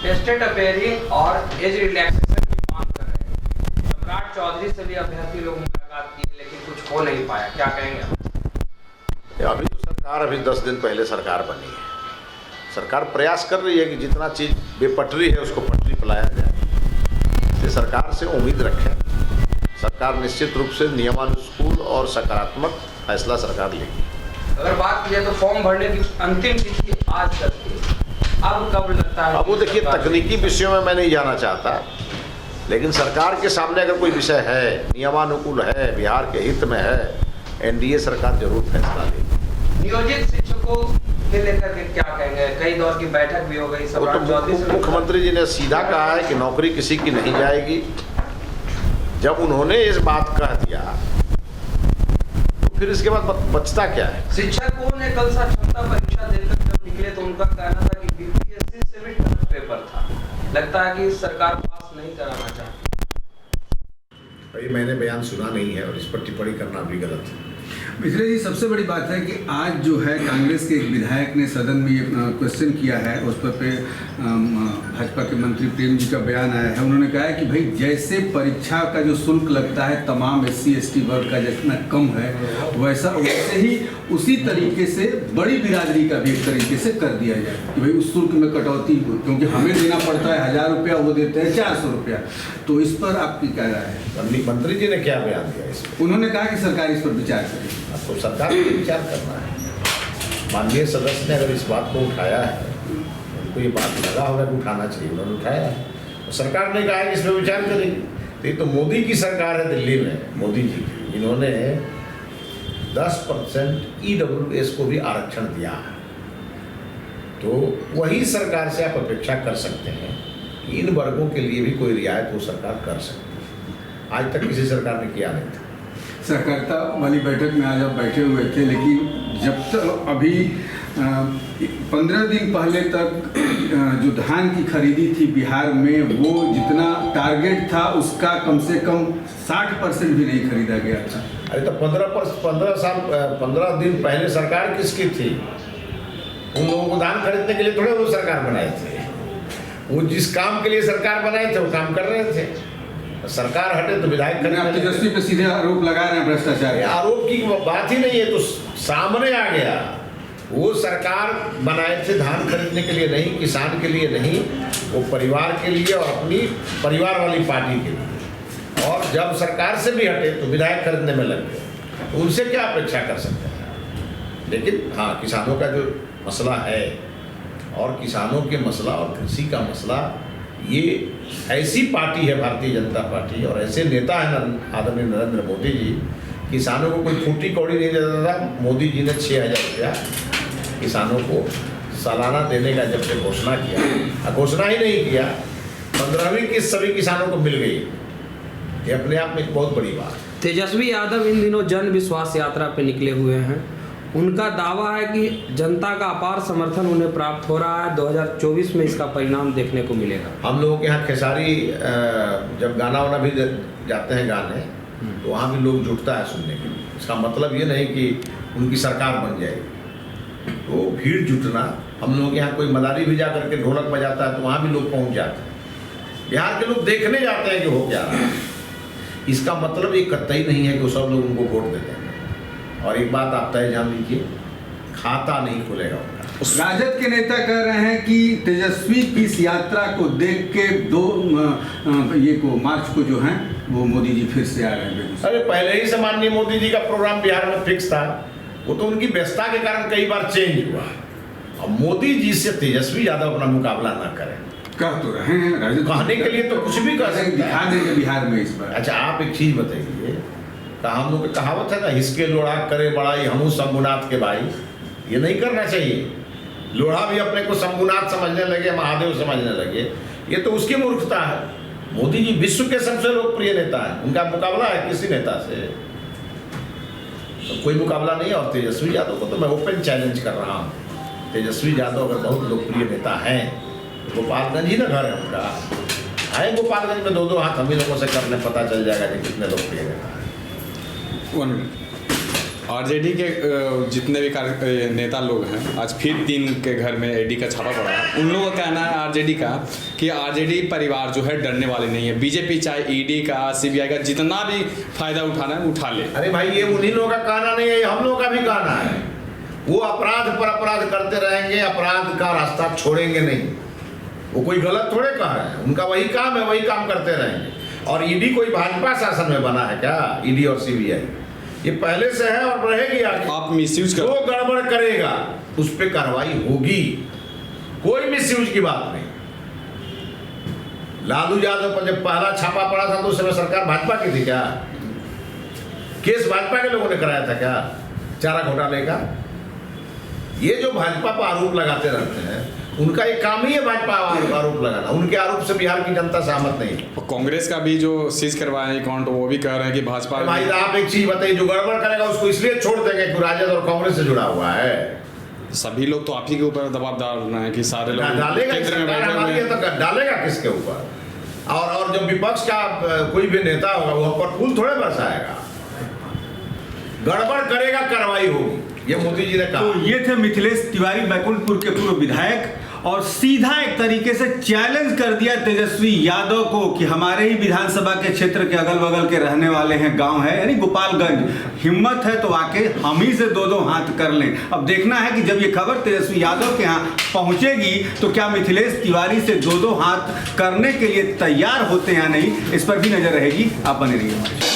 Tested appearing और age relaxation की मांग कर रहे हैं। सम्राट चौधरी से भी अभ्यर्थी लोग मुलाकात की, लेकिन कुछ हो नहीं पाया। क्या कहेंगे आप? अभी तो सरकार 10 दिन पहले सरकार बनी है। सरकार प्रयास कर रही है कि जितना चीज़ बेपटरी है उसको पटरी पिलाया जाए। इसलिए सरकार से उम्मीद रखें, सरकार निश्चित रूप से नियमानुकूल और सकारात्मक फैसला सरकार लेगी। अगर बात की जाए तो फॉर्म भरने की अंतिम तिथि आज तक थी, अब कब लगता है? अब वो देखिए, तकनीकी विषयों में मैं नहीं जाना चाहता, लेकिन सरकार के सामने अगर कोई विषय है, नियमानुकूल है, बिहार के हित में है, एनडीए सरकार जरूर फैसला लेगी। नियोजित शिक्षकों के लेकर के क्या कहेंगे? कई दौर की बैठक भी हो गई। वो तो मुख्यमंत्री जी ने सीधा कहा है कि नौकरी किसी की नहीं जाएगी। जब उन्होंने इस बात कह दिया तो फिर इसके बाद बचता क्या है? शिक्षकों ने कल साक्षरता परीक्षा देकर जब निकले तो उनका कहना था कि बीपीएससी से भी टफ पेपर था। लगता है कि सरकार पास नहीं कराना चाहती। भाई, मैंने बयान सुना नहीं है और इस पर टिप्पणी करना भी गलत है। मिश्रा जी, सबसे बड़ी बात है कि आज जो है कांग्रेस के एक विधायक ने सदन में ये क्वेश्चन किया है, उस पर भाजपा के मंत्री प्रेम जी का बयान आया है। उन्होंने कहा है कि भाई जैसे परीक्षा का जो शुल्क लगता है तमाम SC ST वर्ग का जितना कम है, वैसे ही उसी तरीके से बड़ी बिरादरी का भी एक तरीके से कर दिया जाए कि भाई उस शुल्क में कटौती हो, क्योंकि हमें देना पड़ता है 1000 रुपया, वो देते हैं 400 रुपया। तो इस पर आपकी क्या राय है? मंत्री जी ने क्या बयान दिया इस पर? उन्होंने कहा कि सरकार इस पर विचार करेगी। आपको सरकार को विचार करना है। माननीय सदस्य ने अगर इस बात को उठाया है, उनको ये बात लगा होगा कि उठाना चाहिए, उन्होंने उठाया है। तो सरकार ने कहा है कि इस पर विचार करेगी। तो ये तो मोदी की सरकार है दिल्ली में, मोदी जी की, इन्होंने 10% EWS को भी आरक्षण दिया है। तो वही सरकार से आप अपेक्षा कर सकते हैं कि इन वर्गों के लिए भी कोई रियायत वो सरकार कर सकती है। आज तक किसी सरकार ने किया नहीं था। सहकारिता वाली बैठक में आज आप बैठे हुए थे, लेकिन जब तक अभी 15 दिन पहले तक जो धान की खरीदी थी बिहार में, वो जितना टारगेट था उसका कम से कम 60% भी नहीं खरीदा गया था। अरे तो 15 दिन पहले सरकार किसकी थी? उन लोगों को धान खरीदने के लिए थोड़े वो सरकार बनाए थे। वो जिस काम के लिए सरकार बनाए थे वो काम कर रहे थे। सरकार हटे तो विधायक आप तेजस्वी पे सीधे आरोप लगा रहे हैं भ्रष्टाचार। आरोप की बात ही नहीं है, तो सामने आ गया। वो सरकार बनाए थे धान खरीदने के लिए नहीं, किसान के लिए नहीं, वो परिवार के लिए और अपनी परिवार वाली पार्टी के लिए। और जब सरकार से भी हटे तो विधायक खरीदने में लग गए। तो उनसे क्या अपेक्षा कर सकते हैं? लेकिन हाँ, किसानों का जो मसला है और किसानों के मसला और कृषि का मसला, ये ऐसी पार्टी है भारतीय जनता पार्टी और ऐसे नेता हैं आदरणीय नरेंद्र मोदी जी। किसानों को कोई फूटी कौड़ी नहीं देता था। मोदी जी ने 6000 रुपया किसानों को सालाना देने का जब से घोषणा किया, घोषणा ही नहीं किया, 15वीं किस्त सभी किसानों को मिल गई। ये अपने आप में एक बहुत बड़ी बात है। तेजस्वी यादव इन दिनों जन विश्वास यात्रा पे निकले हुए हैं। उनका दावा है कि जनता का अपार समर्थन उन्हें प्राप्त हो रहा है। 2024 में इसका परिणाम देखने को मिलेगा। हम लोगों के यहाँ खेसारी जब गाना वाना भी जाते हैं गाने, तो वहाँ भी लोग जुटता है सुनने के लिए। इसका मतलब ये नहीं कि उनकी सरकार बन जाएगी। तो भीड़ जुटना, हम लोगों के यहाँ कोई मदारी भी जा करके ढोलक बजाता है तो वहाँ भी लोग पहुँच जाते हैं। बिहार के लोग देखने जाते हैं कि हो क्या रहा है। इसका मतलब ये कतई नहीं है कि सब लोग उनको वोट देते हैं। और एक बात आप तय जान लीजिए, खाता नहीं खुलेगा उनका। राजद के नेता कह रहे हैं कि तेजस्वी की इस यात्रा को देख के 2 मार्च को जो है वो मोदी जी फिर से आ रहे हैं। अरे पहले ही से माननीय मोदी जी का प्रोग्राम बिहार में फिक्स था। वो तो उनकी व्यस्तता के कारण कई बार चेंज हुआ। अब मोदी जी से तेजस्वी यादव अपना मुकाबला ना करें। कह तो रहे हैं, राजद कहने के लिए तो कुछ भी कह सकते हैं। दिखा देंगे बिहार में इस बार। अच्छा, आप एक चीज बताइए, हम लोग की कहावत है ना, हिसके लोढ़ा करे बड़ाई हमू शंभुनाथ के भाई। ये नहीं करना चाहिए। लोढ़ा भी अपने को शंभुनाथ समझने लगे, महादेव समझने लगे, ये तो उसकी मूर्खता है। मोदी जी विश्व के सबसे लोकप्रिय नेता है, उनका मुकाबला है किसी नेता से? तो कोई मुकाबला नहीं है। और तेजस्वी यादव को तो मैं ओपन चैलेंज कर रहा हूँ। तेजस्वी यादव अगर बहुत लोकप्रिय नेता हैं, तो गोपालगंज ही ना घर है उनका, आए गोपालगंज में 2-2 हाथ हम ही लोगों से करने, पता चल जाएगा कि कितने लोकप्रिय नेता है। 1 मिनट। आरजेडी के जितने भी नेता लोग हैं, आज फिर 3 के घर में ईडी का छापा पड़ा है। उन लोगों का कहना है आरजेडी का कि आरजेडी परिवार जो है डरने वाले नहीं है। बीजेपी चाहे ईडी का, सीबीआई का जितना भी फायदा उठाना है उठा ले। अरे भाई, ये उन्हीं लोगों का कहना नहीं है, ये हम लोगों का भी कहना है। वो अपराध पर अपराध करते रहेंगे, अपराध का रास्ता छोड़ेंगे नहीं। वो कोई गलत थोड़े कह रहे हैं, उनका वही काम है, वही काम करते रहेंगे। और ईडी कोई भाजपा शासन में बना है क्या? ईडी और सीबीआई ये पहले से है और रहेगी आगे। आप मिसयूज कर, जो गड़बड़ करेगा उस पर कार्रवाई होगी, कोई मिसयूज की बात नहीं। लालू यादव पर जब पहला छापा पड़ा था तो उस समय सरकार भाजपा की थी क्या? केस भाजपा के लोगों ने कराया था क्या चारा घोटाले का? ये जो भाजपा पर आरोप लगाते रहते हैं, उनका एक काम ही है भाजपा आरोप लगाना। उनके आरोप से बिहार की जनता सहमत नहीं है। और कांग्रेस का भी जो सीज करवाए अकाउंट, वो भी कह रहे हैं कि भाजपा। भाई आप एक चीज बताइए, जो गड़बड़ करेगा उसको इसलिए छोड़ देंगे कि राजद और कांग्रेस से जुड़ा हुआ है। सभी लोग तो आप ही के ऊपर दबाव डाल रहे हैं कि सारे लोग डालेगा, तो डालेगा किसके ऊपर? और जब विपक्ष का कोई भी नेता होगा वो हम पर फूल थोड़े बरसाएगा। गड़बड़ करेगा, कार्रवाई होगी, ये मोदी जी ने कहा। तो ये थे मिथिलेश तिवारी, बैकुंठपुर के पूर्व विधायक, और सीधा एक तरीके से चैलेंज कर दिया तेजस्वी यादव को कि हमारे ही विधानसभा के क्षेत्र के अगल बगल के रहने वाले हैं, गांव है यानी गोपालगंज, हिम्मत है तो आके हम ही से 2-2 हाथ कर लें। अब देखना है कि जब ये खबर तेजस्वी यादव के यहाँ पहुंचेगी तो क्या मिथिलेश तिवारी से 2-2 हाथ करने के लिए तैयार होते हैं या नहीं, इस पर भी नजर रहेगी। आप बने रहिए।